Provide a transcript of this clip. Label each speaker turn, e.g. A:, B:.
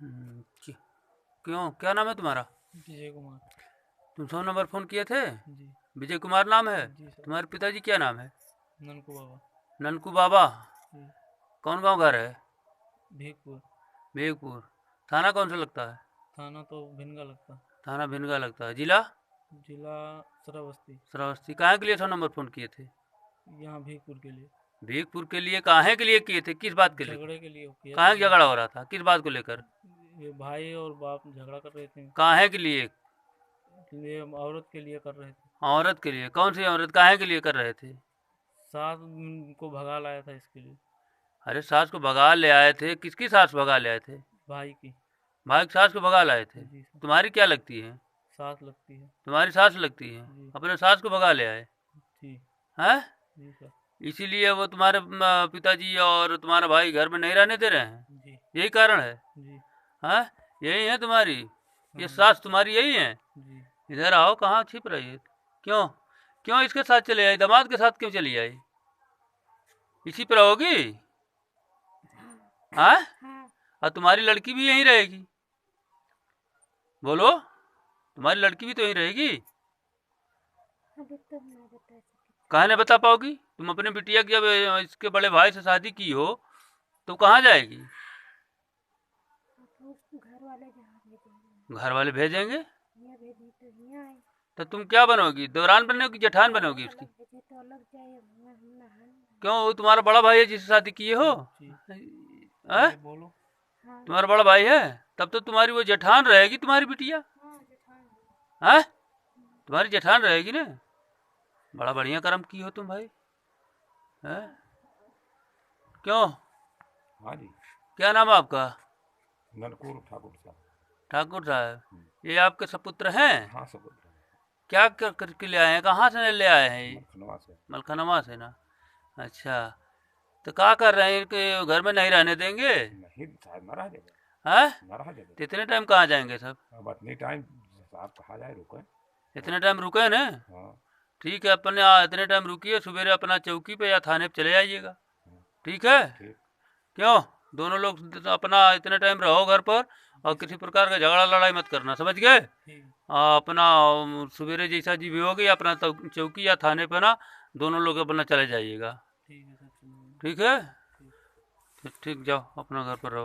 A: क्यों, क्या नाम है तुम्हारा?
B: विजय कुमार।
A: तुम 100 नंबर फ़ोन किए थे?
B: जी।
A: विजय कुमार नाम है?
B: जी सर।
A: तुम्हारे पिताजी क्या नाम है?
B: ननकू बाबा।
A: ननकू बाबा।
B: जी।
A: कौन गांव घर है?
B: भीगपुर।
A: बेगपुर। थाना कौन सा लगता है?
B: थाना तो भिनगा लगता।
A: थाना भिनगा लगता है। जिला?
B: जिला श्रावस्ती।
A: श्रावस्ती। काहे के लिए 100 नंबर फ़ोन किए थे?
B: यहाँ भीगपुर के लिए।
A: भीगपुर के लिए? काहे के लिए किए थे? किस बात के लिए?
B: झगड़े के लिए किया था
A: काहे
B: सर।
A: झगड़ा हो रहा था? किस बात को लेकर?
B: ये भाई और बाप झगड़ा कर रहे थे।
A: काहे के लिए?
B: ये औरत के लिए कर रहे थे।
A: औरत के लिए? कौन सी औरत? काहे के लिए कर रहे थे?
B: सास को भगा लाया था इसके लिए।
A: अरे सास को भगा ले आए थे? किसकी सास भगा ले आए थे?
B: भाई की।
A: भाई की सास को भगा लाए थे?
B: जी सर।
A: तुम्हारी क्या लगती है?
B: सास लगती है।
A: तुम्हारी सास लगती है?
B: जी।
A: अपने सास को भगा ले आए
B: जी।
A: हैं?
B: जी सर।
A: इसीलिए वो तुम्हारे पिताजी और तुम्हारा भाई घर में नहीं रहने दे रहे हैं?
B: जी।
A: यही कारण है?
B: जी।
A: हाँ, यही है तुम्हारी? ये
B: हाँ।
A: सास तुम्हारी यही है?
B: जी।
A: इधर आओ, कहाँ छिप रही है? क्यों क्यों इसके साथ चले आई? दामाद के साथ क्यों चली आई? इसी पर रहोगी? हाँ? और तुम्हारी लड़की भी यहीं रहेगी? बोलो, तुम्हारी लड़की भी तो यहीं रहेगी?
C: अभी तो नहीं बता सकती।
A: कहाँ नहीं बता पाओगी? तुम अपने बिटिया की जब इसके बड़े भाई से शादी की हो तो कहाँ जाएगी?
C: अब उस घर वाले जहाँ भेजेंगे।
A: घर वाले भेजेंगे?
C: यहाँ भेजें तो यहाँ आए।
A: तो तुम क्या बनोगी? दौरान बनोगी, जेठान बनोगी उसकी?
C: अलग भेजे तो अलग जाए, हम नहाने।
A: क्यों, वो तुम्हारा बड़ा भाई है जिससे शादी किए हो?
B: जी।
A: हैं?
B: बोलो।
C: हाँ।
A: तुम्हारा बड़ा भाई है? तब तो तुम्हारी वो जेठान रहेगी तुम्हारी बिटिया।
C: हाँ जेठान।
A: हैं? तुम्हारी जेठान रहेगी ना? बड़ा बढ़िया कर्म की हो तुम भाई। हैं? क्यों?
D: हाँ जी।
A: क्या नाम है आपका?
D: ननकूर ठाकुर साहब।
A: ठाकुर साहब। ये आपके सपुत्र हैं?
D: हाँ सपुत्र।
A: क्या करके ले आए हैं? कहाँ से ले आए हैं ये?
D: मलखनवा से।
A: मलखनवा से ना? अच्छा, तो क्या कर रहे हैं? इनके घर में नहीं रहने देंगे?
D: नहीं शायद न रह जाएगा।
A: हैं?
D: न रह जाएगा।
A: तो इतने टाइम कहाँ जाएंगे सब?
D: अब इतनी टाइम साहब कहा जाए रुके।
A: इतने टाइम रुके ना?
D: हाँ।
A: ठीक है, अपने इतने टाइम रुकिए, सवेरे अपना चौकी पे या थाने पे चले जाइएगा। ठीक है?
D: ठीक।
A: क्यों, दोनों लोग अपना इतने टाइम रहो घर पर और किसी प्रकार का झगड़ा लड़ाई मत करना, समझ गए? अपना सवेरे जैसा जी भी होगी अपना चौकी या थाने पे ना दोनों लोग अपना चले जाइएगा।
B: ठीक है सर।
A: ठीक है? ठीक, जाओ अपना घर पर रहो।